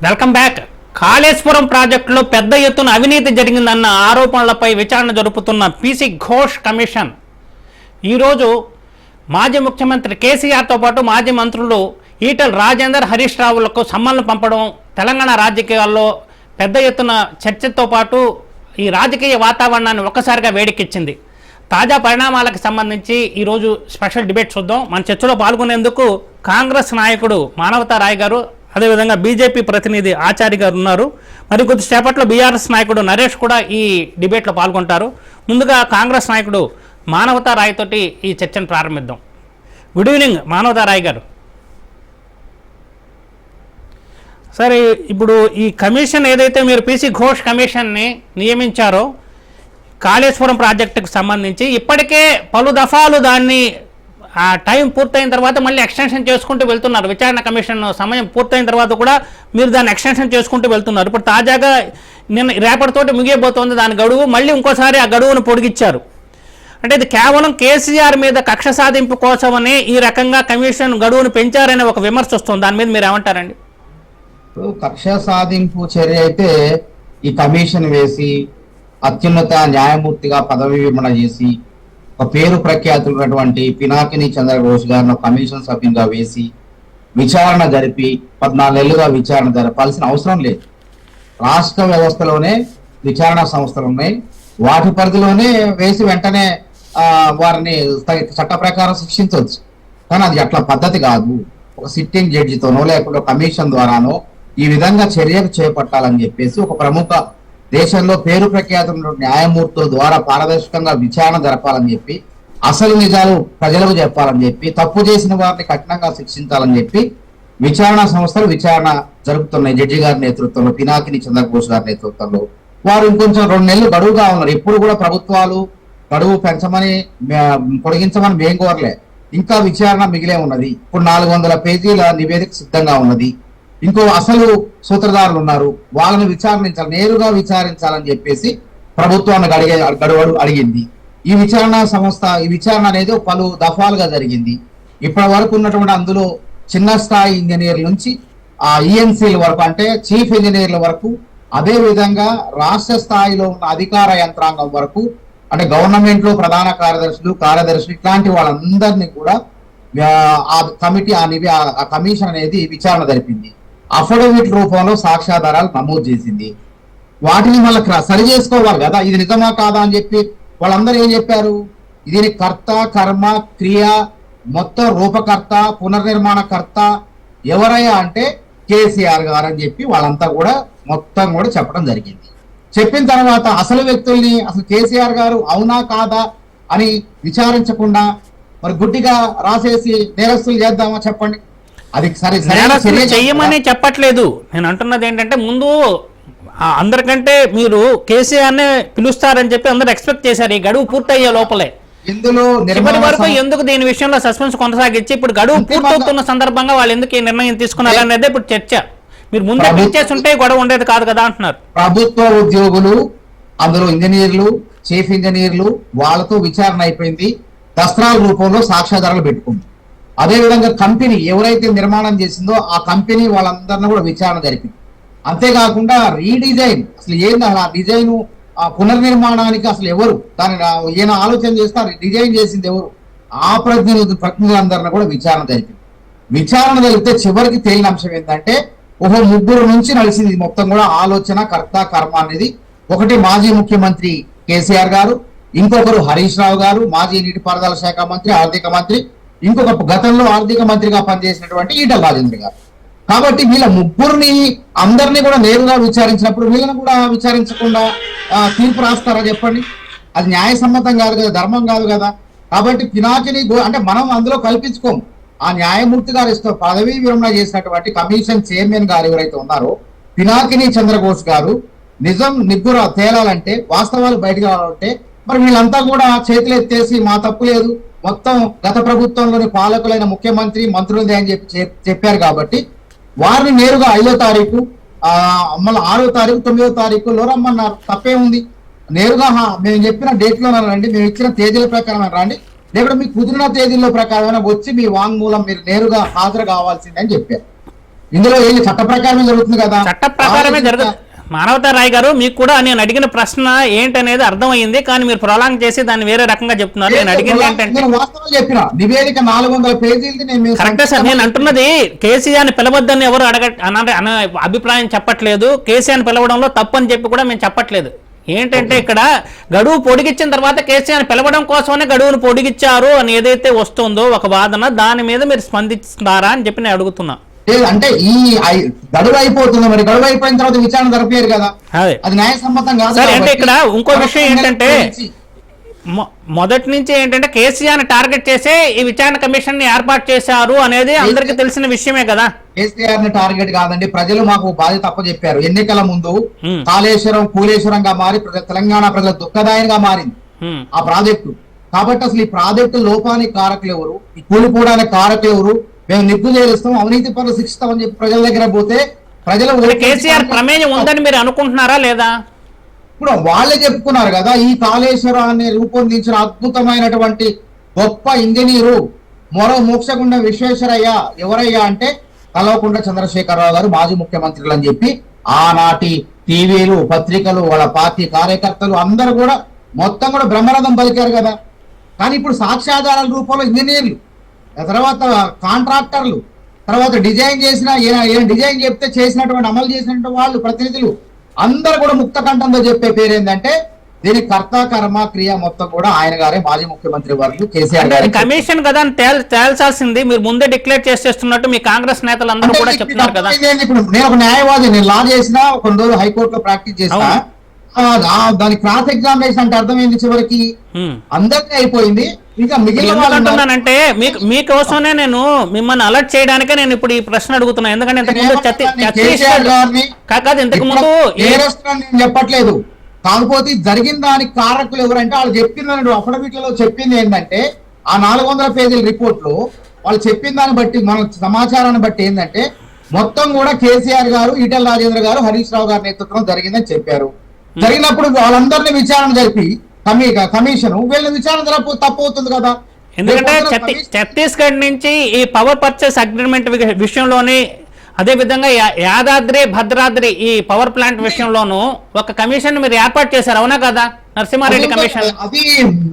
Welcome back. Kaleshwaram ప్రాజెక్టులో పెద్ద ఎత్తున అవినీతి జరిగిందన్న ఆరోపణలపై విచారణ జరుపుతున్న పీసీ ఘోష్ కమిషన్ ఈరోజు మాజీ ముఖ్యమంత్రి కేసీఆర్తో పాటు మాజీ మంత్రులు ఈటెల రాజేందర్, హరీష్ రావులకు సమ్మన్లు పంపడం తెలంగాణ రాజకీయాల్లో పెద్ద ఎత్తున చర్చతో పాటు ఈ రాజకీయ వాతావరణాన్ని ఒక్కసారిగా వేడెక్కించింది. తాజా పరిణామాలకు సంబంధించి ఈరోజు స్పెషల్ డిబేట్ చూద్దాం. మన చర్చలో పాల్గొనేందుకు కాంగ్రెస్ నాయకుడు మానవతా రాయ్ గారు, అదేవిధంగా బీజేపీ ప్రతినిధి ఆచార్య గారు ఉన్నారు. మరి కొద్దిసేపట్లో బీఆర్ఎస్ నాయకుడు నరేష్ కూడా ఈ డిబేట్లో పాల్గొంటారు. ముందుగా కాంగ్రెస్ నాయకుడు మానవతా రాయ్ తోటి ఈ చర్చను ప్రారంభిద్దాం. గుడ్ ఈవినింగ్ మానవతా రాయ్ గారు. సరే, ఇప్పుడు ఈ కమిషన్ ఏదైతే మీరు పీసీ ఘోష్ కమిషన్ని నియమించారో కాళేశ్వరం ప్రాజెక్టుకు సంబంధించి ఇప్పటికే పలు దఫాలు దాన్ని ఆ టైం పూర్తయిన తర్వాత మళ్ళీ ఎక్స్టెన్షన్ చేసుకుంటూ వెళ్తున్నారు. విచారణ కమిషన్ సమయం పూర్తయిన తర్వాత కూడా మీరు దాన్ని ఎక్స్టెన్షన్ చేసుకుంటూ వెళ్తున్నారు. ఇప్పుడు తాజాగా నిన్న రేపటితోటి ముగియబోతోంది దాని గడువు. మళ్ళీ ఇంకోసారి ఆ గడువును పొడిగించారు. అంటే ఇది కేవలం కేసీఆర్ మీద కక్ష సాధింపు కోసమని ఈ రకంగా కమిషన్ గడువును పెంచారనే ఒక విమర్శ వస్తుంది. దాని మీద మీరు ఏమంటారండి? కక్ష సాధింపు చర్య అయితే ఈ కమిషన్ వేసి అత్యున్నత న్యాయమూర్తిగా పదవి విరమణ చేసి ఒక పేరు ప్రఖ్యాతులు ఉన్నటువంటి పినాకిని చంద్రఘోష్ గారిని కమిషన్ సభ్యునిగా వేసి విచారణ జరిపి 14 నెలలుగా విచారణ జరపాల్సిన అవసరం లేదు. రాష్ట్ర వ్యవస్థలోనే విచారణ సంస్థలు ఉన్నాయి. వాటి పరిధిలోనే వేసి వెంటనే వారిని చట్ట ప్రకారం శిక్షించవచ్చు. కానీ అది అట్లా పద్ధతి కాదు. ఒక సిట్టింగ్ జడ్జితోనో లేకుంటే కమిషన్ ద్వారానో ఈ విధంగా చర్యలు చేపట్టాలని చెప్పేసి ఒక ప్రముఖ దేశంలో పేరు ప్రఖ్యాతులు న్యాయమూర్తుల ద్వారా పారదర్శకంగా విచారణ జరపాలని చెప్పి, అసలు నిజాలు ప్రజలకు చెప్పాలని చెప్పి, తప్పు చేసిన వారిని కఠినంగా శిక్షించాలని చెప్పి విచారణ సంస్థలు విచారణ జరుపుతున్నాయి. జడ్జి గారి నేతృత్వంలో, పినాకిని చంద్రఘోష్ గారి నేతృత్వంలో. వారు ఇంకొంచెం 2 నెలలు గడువుగా ఉన్నారు. ఎప్పుడు కూడా ప్రభుత్వాలు గడువు పెంచమని పొడిగించమని మేము కోరలే. ఇంకా విచారణ మిగిలే ఉన్నది. ఇప్పుడు 400 పేజీల నివేదిక సిద్ధంగా ఉన్నది. ఇంకో అసలు సూత్రధారులు ఉన్నారు, వాళ్ళని విచారించాలి, నేరుగా విచారించాలని చెప్పేసి ప్రభుత్వాన్ని అడిగింది. ఈ విచారణ అనేది పలు దఫాలుగా జరిగింది. ఇప్పటి వరకు ఉన్నటువంటి అందులో చిన్న స్థాయి ఇంజనీర్ల నుంచి ఈఎన్సీల వరకు, అంటే చీఫ్ ఇంజనీర్ల వరకు, అదే విధంగా రాష్ట్ర స్థాయిలో ఉన్న అధికార యంత్రాంగం వరకు, అంటే గవర్నమెంట్ లో ప్రధాన కార్యదర్శులు ఇట్లాంటి వాళ్ళందరినీ కూడా ఆ కమిటీ ఆ కమిషన్ అనేది విచారణ జరిపింది. అఫిడవిట్ రూపంలో సాక్ష్యాధారాలు నమోదు చేసింది. వాటిని మళ్ళీ సరి చేసుకోవాలి కదా, ఇది నిజమా కాదా అని చెప్పి వాళ్ళందరూ ఏం చెప్పారు? దీని కర్త, కర్మ, క్రియ, మొత్తం రూపకర్త, పునర్నిర్మాణకర్త ఎవరయ్యా అంటే కేసీఆర్ గారు అని చెప్పి వాళ్ళంతా కూడా మొత్తం కూడా చెప్పడం జరిగింది. చెప్పిన తర్వాత అసలు వ్యక్తుల్ని అసలు కేసీఆర్ గారు అవునా కాదా అని విచారించకుండా మరి గుడ్డిగా రాసేసి నేరస్తులు చేద్దామా చెప్పండి? అది సరే చెయ్యమని చెప్పట్లేదు. నేను అంటున్నది ఏంటంటే, ముందు అందరికంటే మీరు కేసీఆర్నే పిలుస్తారని చెప్పి అందరు ఎక్స్పెక్ట్ చేశారు ఈ గడువు పూర్తయ్యే లోపలే. ఇందులో చివరి వరకు ఎందుకు దీని విషయంలో సస్పెన్స్ కొనసాగించి ఇప్పుడు గడువు పూర్తవుతున్న సందర్భంగా వాళ్ళు ఎందుకు ఈ నిర్ణయం తీసుకున్నారు అనేది ఇప్పుడు చర్చ. మీరు ముందే పిలిచేస్తుంటే గొడవ ఉండేది కాదు కదా అంటున్నారు. ప్రభుత్వ ఉద్యోగులు, అందులో ఇంజనీర్లు, చీఫ్ ఇంజనీర్లు, వాళ్ళతో విచారణ అయిపోయింది. దస్త్రాల రూపంలో సాక్ష్యాధారాలు పెట్టుకుంది. అదేవిధంగా కంపెనీ ఎవరైతే నిర్మాణం చేసిందో ఆ కంపెనీ వాళ్ళందరినీ కూడా విచారణ జరిపింది. అంతేకాకుండా రీడిజైన్, అసలు ఏంది ఆ డిజైన్, ఆ పునర్నిర్మాణానికి అసలు ఎవరు దాని ఈయన ఆలోచన చేస్తారు, డిజైన్ చేసింది ఎవరు, ఆ ప్రతినిధులందరినీ కూడా విచారణ జరిపింది. విచారణ జరిగితే చివరికి తేలిన అంశం ఏంటంటే, 3 నుంచి నడిచింది మొత్తం కూడా ఆలోచన, కర్త, కర్మ అనేది. ఒకటి మాజీ ముఖ్యమంత్రి కేసీఆర్ గారు, ఇంకొకరు హరీష్ రావు గారు, మాజీ నీటిపారుదల శాఖ మంత్రి, ఆర్థిక మంత్రి, ఇంకొక గతంలో ఆర్థిక మంత్రిగా పనిచేసినటువంటి ఈటెల రాజేందర్ గారు. కాబట్టి వీళ్ళ ముగ్గురిని అందరినీ కూడా నేరుగా విచారించినప్పుడు వీళ్ళని కూడా విచారించకుండా తీర్పు రాస్తారా చెప్పండి? అది న్యాయసమ్మతం కాదు కదా, ధర్మం కాదు కదా. కాబట్టి పినాకిని అంటే మనం అందులో కల్పించుకోము. ఆ న్యాయమూర్తి గారు పదవీ విరమణ చేసినటువంటి కమిషన్ చైర్మన్ గారు ఎవరైతే ఉన్నారో పినాకిని చంద్రఘోష్ గారు నిజం నిగ్గుర తేలాలంటే, వాస్తవాలు బయటకు రావాలంటే మరి వీళ్ళంతా కూడా చేతులు ఎత్తేసి మా తప్పు లేదు, మొత్తం గత ప్రభుత్వంలోని పాలకులైన ముఖ్యమంత్రి, మంత్రులదే అని చెప్పారు. కాబట్టి వారిని నేరుగా 5వ తారీఖు, మళ్ళీ 6వ తారీఖు, 9వ తారీఖులో రమ్మన్నారు. తప్పే ఉంది. నేరుగా మేము చెప్పిన డేట్లో రండి, మేము ఇచ్చిన తేదీల ప్రకారం రండి, లేకపోతే మీకు కుదిరిన తేదీల ప్రకారం వచ్చి మీ వాంగ్మూలం మీరు నేరుగా హాజరు కావాల్సిందే అని చెప్పారు. ఇందులో ఏం చట్ట ప్రకారమే జరుగుతుంది కదా, చట్ట ప్రకారమే జరుగుతుంది. మానవతా రాయ్ గారు, మీకు కూడా నేను అడిగిన ప్రశ్న ఏంటనేది అర్థమైంది, కానీ మీరు ప్రొలాంగ్ చేసి దాన్ని వేరే రకంగా చెప్తున్నారు. నేను అడిగింది ఏంటంటే, వాస్తవం చెప్పిన నివేదిక 400 పేజీలది నేను కరెక్టే సార్. నేను అంటున్నది కేసీఆర్ని పిలవద్దని ఎవరు అనే అభిప్రాయం చెప్పట్లేదు. కేసీఆర్ని పిలవడంలో తప్పు అని చెప్పి కూడా మేము చెప్పట్లేదు. ఏంటంటే ఇక్కడ గడువు పొడిగించిన తర్వాత కేసీఆర్ని పిలవడం కోసమనే గడువును పొడిగించారు అని ఏదైతే వస్తుందో ఒక వాదన, దాని మీద మీరు స్పందిస్తున్నారా అని చెప్పి నేను అడుగుతున్నా. అంటే ఈ గడువు అయిపోతుంది, మరి గడువు అయిపోయిన తర్వాత విచారణ జరపలేరు కదా, అది న్యాయసమ్మతం కాదు. సరే, అంటే ఇక్కడ ఇంకో విషయం ఏంటంటే, మొదటి నుంచి ఏంటంటే కేసీఆర్ టార్గెట్ చేసే ఈ విచారణ కమిషన్ ని ఏర్పాటు చేశారు అనేది అందరికి తెలిసిన విషయమే కదా. కేసీఆర్ ని టార్గెట్ కాదండి, ప్రజలు మాకు బాధ్యత అప్పచెప్పారు. ఎన్నికల ముందు కాళేశ్వరం కూలేశ్వరంగా మారి తెలంగాణ ప్రజల దుఃఖదాయంగా మారింది ఆ ప్రాజెక్టు. కాబట్టి అసలు ఈ ప్రాజెక్టు లోపానికి కారకులు ఎవరు, ఈ కూలిపోవడానికి కారకులు ఎవరు, మేము నిగ్గు చేస్తాం, అవినీతి పనులు శిక్షిస్తామని చెప్పి ప్రజల దగ్గర పోతే ప్రజలు కేసీఆర్ ప్రమేయం ఉందని మీరు అనుకుంటున్నారా లేదా? ఇప్పుడు వాళ్ళే చెప్పుకున్నారు కదా, ఈ కాళేశ్వరాన్ని రూపొందించిన అద్భుతమైనటువంటి గొప్ప ఇంజనీరు మోక్షగుండం విశ్వేశ్వరయ్య ఎవరయ్యా అంటే కల్వకుంట్ల చంద్రశేఖరరావు గారు, మాజీ ముఖ్యమంత్రులు అని చెప్పి ఆనాటి టీవీలు పత్రికలు వాళ్ళ పార్టీ కార్యకర్తలు అందరూ కూడా మొత్తం కూడా బ్రహ్మరథం పలికారు కదా. కానీ ఇప్పుడు సాక్ష్యాధారాల రూపంలో ఇంజనీర్లు, తర్వాత కాంట్రాక్టర్లు, తర్వాత డిజైన్ చేసిన డిజైన్ చెప్తే చేసినటువంటి అమలు చేసినటువంటి వాళ్ళు ప్రతినిధులు అందరూ కూడా ముక్త కంఠంతో చెప్పే పేరు ఏంటంటే దీనికి కర్త కర్మ క్రియ మొత్తం కూడా ఆయన గారే, మాజీ ముఖ్యమంత్రి వర్యులు కేసీఆర్ గారు. కమిషన్ కదా తేల్చాల్సింది మీరు ముందే డిక్లేర్ చేసేస్తున్నట్టు మీ కాంగ్రెస్ నేతలు అందరూ కూడా చెప్తున్నారు కదా. ఇప్పుడు నేను ఒక న్యాయవాది, నేను లా చేసిన కొన్ని రోజులు హైకోర్టులో ప్రాక్టీస్ చేసిన, దాని క్రాస్ ఎగ్జామినేషన్ అంటే అర్థమైంది చివరికి అందరికీ అయిపోయింది. ఇంకా మిగిలినంటే మీకోసమే నేను మిమ్మల్ని అలర్ట్ చేయడానికే నేను ఇప్పుడు ఈ ప్రశ్న అడుగుతున్నా. ఎందుకంటే ఇంతకు ముందు నేను చెప్పట్లేదు, కాకపోతే జరిగిన దానికి కారకులు ఎవరంటే వాళ్ళు చెప్పిన అఫిడవిట్లలో చెప్పింది ఏంటంటే ఆ 400 పేజీల రిపోర్ట్ లో వాళ్ళు చెప్పిన దాన్ని బట్టి మన సమాచారాన్ని బట్టి ఏంటంటే మొత్తం కూడా కేసీఆర్ గారు, ఈటెల రాజేంద్ర గారు, హరీష్ రావు గారి నేతృత్వం జరిగిందని చెప్పారు. జరిగినప్పుడు వాళ్ళందరినీ విచారణ జరిపి కమిషన్ వీళ్ళ విచారణ తప్పు అవుతుంది కదా. ఎందుకంటే ఛత్తీస్గఢ్ నుంచి ఈ పవర్ పర్చేస్ అగ్రిమెంట్ విషయంలోని, అదే విధంగా యాదాద్రి భద్రాద్రి ఈ పవర్ ప్లాంట్ విషయంలోనూ ఒక కమిషన్ మీరు ఏర్పాటు చేశారు, అవునా కదా? నరసింహారెడ్డి కమిషన్. అది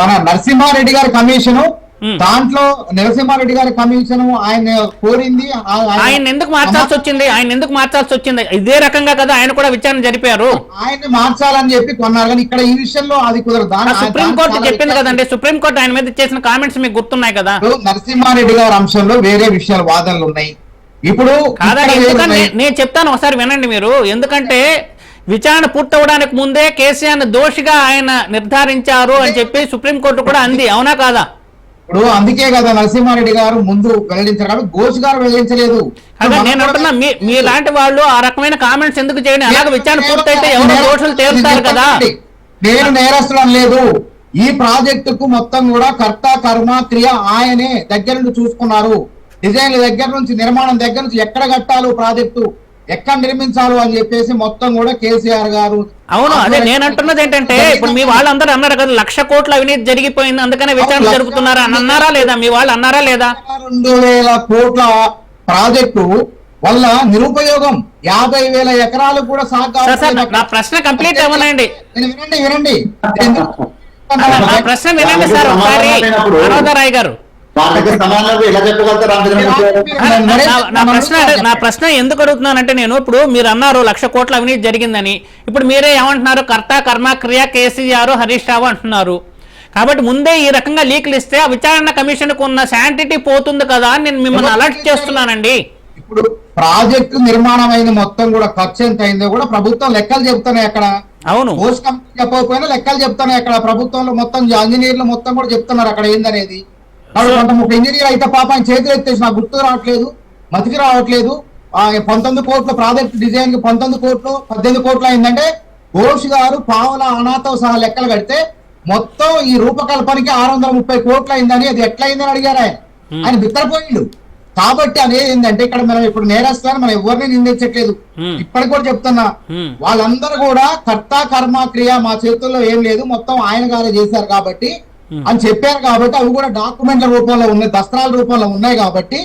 మన నరసింహారెడ్డి గారి కమిషను. దాంట్లో నరసింహారెడ్డి గారి కమిషన్ ఆయన కోరింది, ఆయన ఎందుకు మార్చాల్సి వచ్చింది? ఇదే రకంగా కదా ఆయన కూడా విచారణ జరిపారు. ఆయన్ని మార్చాలని చెప్పి కొన్నారు, కానీ ఇక్కడ ఈ విషయంలో అది కుదరదు. సుప్రీంకోర్టు చెప్పింది కదండి, సుప్రీంకోర్టు ఆయన మీద చేసిన కామెంట్స్ మీకు గుర్తున్నాయి కదా. నరసింహారెడ్డి గారి అంశంలో వేరే విషయాలు వాదనలు ఉన్నాయి. ఇప్పుడు నేను చెప్తాను, ఒకసారి వినండి మీరు. ఎందుకంటే విచారణ పూర్తవడానికి ముందే కేసీఆర్ దోషిగా ఆయన నిర్ధారించారు అని చెప్పి సుప్రీంకోర్టు కూడా అంది, అవునా కాదా? ఇప్పుడు అందుకే కదా నరసింహారెడ్డి గారు ముందు వెల్లడించారు, ఘోష్ గారు వెల్లడించలేదు. నేను అంటున్నా మీలాంటి వాళ్ళు ఆ రకమైన కామెంట్స్ ఎందుకు చేయండి? అలాగే విచారణ పూర్తయితే ఎవరో దోషులు తేలుతారు కదా. నేను నేరస్తులం లేదు. ఈ ప్రాజెక్టుకు మొత్తం కూడా కర్త కర్మ క్రియ ఆయనే దగ్గర నుండి చూసుకున్నారు. డిజైన్ల దగ్గర నుంచి, నిర్మాణం దగ్గర నుంచి, ఎక్కడ కట్టాలో ప్రాజెక్టు, ఎక్కడ నిర్మించాలో అని చెప్పేసి మొత్తం కూడా కేసీఆర్ గారు. అవును, అదే నేను అంటున్నది ఏంటంటే ఇప్పుడు మీ వాళ్ళందరూ అన్నారు కదా 1,00,000 కోట్ల అవినీతి జరిగిపోయింది అందుకనే విచారణ జరుపుతున్నారా అని అన్నారా లేదా? మీ వాళ్ళు అన్నారా లేదా? 2,000 కోట్ల ప్రాజెక్టు వల్ల నిరుపయోగం 50,000 ఎకరాలు కూడా నా ప్రశ్న కంప్లీట్ అవ్వనండి. వినండి నా ప్రశ్న వినండి సార్ ఒకసారి. మనోదరాయ్ గారు, నా ప్రశ్న ఎందుకు అడుగుతున్నానంటే, నేను ఇప్పుడు మీరు అన్నారు 1,00,000 కోట్ల అవినీతి జరిగిందని, ఇప్పుడు మీరే ఏమంటున్నారు? కర్త కర్మ క్రియ కేసీఆర్ హరీష్ రావు అంటున్నారు. కాబట్టి ముందే ఈ రకంగా లీకులు ఇస్తే ఆ విచారణ కమిషన్ కు ఉన్న శాంటిటీ పోతుంది కదా అని నేను మిమ్మల్ని అలర్ట్ చేస్తున్నానండి. ఇప్పుడు ప్రాజెక్టు నిర్మాణం అయింది, మొత్తం కూడా ఖర్చు ఎంత అయిందో కూడా ప్రభుత్వం లెక్కలు చెప్తున్నాయి అక్కడ. అవును, పోస్ట్ కంపెనీ చెప్పకపోయినా లెక్కలు చెప్తున్నాయి అక్కడ. ప్రభుత్వంలో మొత్తం ఇంజనీర్లు మొత్తం కూడా చెప్తున్నారు అక్కడ ఏందనేది. ఒక ఇంజనీర్ అయితే పాప ఆయన చేతులు ఎత్తేసి నాకు గుర్తు రావట్లేదు, మతికి రావట్లేదు. 19 కోట్ల ప్రాజెక్ట్ డిజైన్ కి 19 కోట్లు 18 కోట్లు అయిందంటే ఘోష్ గారు పావుల అనాథతో సహా లెక్కలు కడితే మొత్తం ఈ రూపకల్పనకి 630 కోట్లు అయిందని, అది ఎట్లా అయిందని అడిగారు ఆయన బిత్తరపోయిండు. కాబట్టి అనేది ఏంటంటే ఇక్కడ మనం ఇప్పుడు నేరస్తాను, మనం ఎవరిని నిందించట్లేదు. ఇప్పటికి కూడా చెప్తున్నా, వాళ్ళందరూ కూడా కర్త కర్మ క్రియ మా చేతుల్లో ఏం లేదు, మొత్తం ఆయన గారే చేశారు కాబట్టి అని చెప్పారు. కాబట్టి అవి కూడా డాక్యుమెంట్ల రూపంలో ఉన్నాయి, దస్త్రాల రూపంలో ఉన్నాయి. కాబట్టి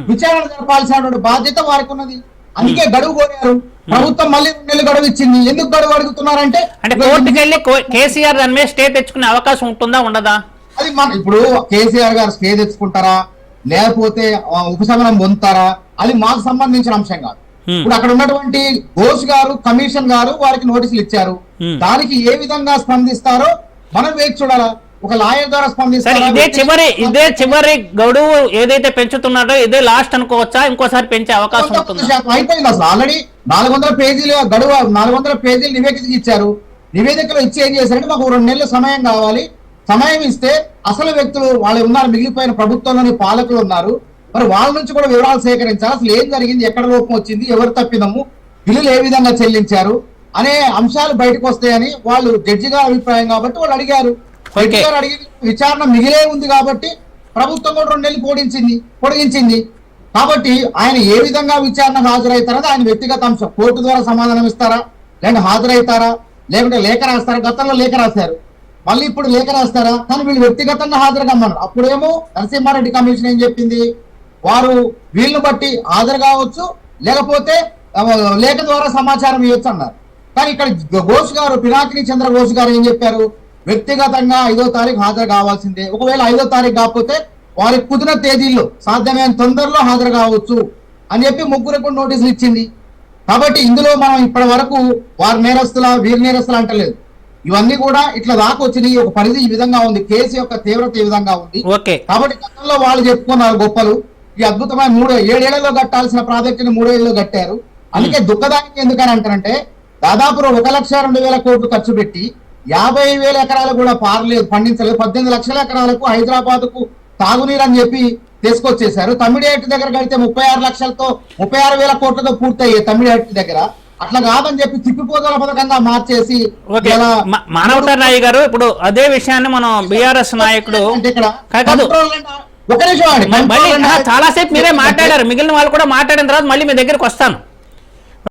విచారణ జరపాల్సినటువంటి బాధ్యత వారికి ఉన్నది. అందుకే గడువు కోరారు. ప్రభుత్వం మళ్ళీ 2 నెలలు గడువు ఇచ్చింది. ఎందుకు గడువు అడుగుతున్నారంటే అంటే కోర్టుకి వెళ్ళి కేసీఆర్ దాని మీద స్టే తెచ్చుకునే అవకాశం ఉంటుందా ఉండదా? అది ఇప్పుడు కేసీఆర్ గారు స్టే తెచ్చుకుంటారా లేకపోతే ఉపశమనం పొందుతారా అది మాకు సంబంధించిన అంశం కాదు. ఇప్పుడు అక్కడ ఉన్నటువంటి ఘోష్ గారు కమిషన్ గారు వారికి నోటీసులు ఇచ్చారు. దానికి ఏ విధంగా స్పందిస్తారో మనం వేచి చూడాలా. ఒక లాయర్ ద్వారా స్పందిస్తారు. ఇదే చివరి గడువు ఏదైతే పెంచుతున్నారో ఇదే లాస్ట్ అనుకోవచ్చా? ఇంకోసారి పెంచే అవకాశం ఉంటుంది? అయిపోయింది అసలు. ఆల్రెడీ 400 పేజీలు గడువు 400 పేజీలు నివేదిక ఇచ్చారు. నివేదికలో ఇచ్చి ఏం చేశారంటే మాకు 2 నెలల సమయం కావాలి. సమయం ఇస్తే అసలు వ్యక్తులు వాళ్ళు ఉన్నారు, మిగిలిపోయిన ప్రభుత్వంలోని పాలకులు ఉన్నారు, మరి వాళ్ళ నుంచి కూడా వివరాలు సేకరించాలి. అసలు ఏం జరిగింది, ఎక్కడ లోపం వచ్చింది, ఎవరు తప్పిదము, బిల్లులు ఏ విధంగా చెల్లించారు అనే అంశాలు బయటకు వస్తాయని వాళ్ళు జడ్జి గారి అభిప్రాయం కాబట్టి వాళ్ళు అడిగారు. అడిగి విచారణ మిగిలే ఉంది కాబట్టి ప్రభుత్వం కూడా 2 నెలలు పొడిగించింది. కాబట్టి ఆయన ఏ విధంగా విచారణకు హాజరవుతారని ఆయన వ్యక్తిగత అంశం. కోర్టు ద్వారా సమాధానం ఇస్తారా, లేదంటే హాజరవుతారా, లేకుంటే లేఖ రాస్తారా? గతంలో లేఖ రాశారు, మళ్ళీ ఇప్పుడు లేఖ రాస్తారా? కానీ వీళ్ళు వ్యక్తిగతంగా హాజరు కమ్మన్నారు. అప్పుడేమో నరసింహారెడ్డి కమిషన్ ఏం చెప్పింది, వారు వీళ్ళని బట్టి హాజరు కావచ్చు, లేకపోతే లేఖ ద్వారా సమాచారం ఇవ్వచ్చు అన్నారు. కానీ ఇక్కడ ఘోష్ గారు, పినాకిని చంద్ర ఘోష్ గారు ఏం చెప్పారు, వ్యక్తిగతంగా 5వ తారీఖు హాజరు కావాల్సిందే. ఒకవేళ 5వ తారీఖు కాకపోతే వారికి కుదిరిన తేదీల్లో సాధ్యమైన తొందరలో హాజరు కావచ్చు అని చెప్పి ముగ్గురికి నోటీసులు ఇచ్చింది. కాబట్టి ఇందులో మనం ఇప్పటి వరకు వారి నేరస్తుల వీరి నేరస్తులు అంటలేదు. ఇవన్నీ కూడా ఇట్లా దాకా వచ్చినాయి. ఒక పరిధి ఈ విధంగా ఉంది, కేసు యొక్క తీవ్రత ఈ విధంగా ఉంది. కాబట్టి గతంలో వాళ్ళు చెప్పుకున్నారు గొప్పలు. ఈ అద్భుతమైన 7 ఏళ్లలో కట్టాల్సిన ప్రాజెక్టుని 3 ఏళ్లలో కట్టారు. అందుకే దుఃఖదానికి ఎందుకని అంటారంటే దాదాపు 1,02,000 కోట్లు ఖర్చు పెట్టి 50,000 ఎకరాలు కూడా పండించలేదు. 18 లక్షల ఎకరాలకు హైదరాబాద్ కు తాగునీరు అని చెప్పి తీసుకొచ్చేశారు. తమిళేటి దగ్గర కడితే 36,000 కోట్లతో పూర్తయ్యే తమిళేటి దగ్గర. అట్లా కాదని చెప్పి తిప్పిపోదల పథకంగా మార్చేసి మానవతార్ నాయక్ గారు ఇప్పుడు అదే విషయాన్ని మనం బీఆర్ఎస్ నాయకుడు చాలా సేపు మీరే మాట్లాడారు, మిగిలిన వాళ్ళు కూడా మాట్లాడిన తర్వాత మళ్ళీ మీ దగ్గరకు వస్తాను.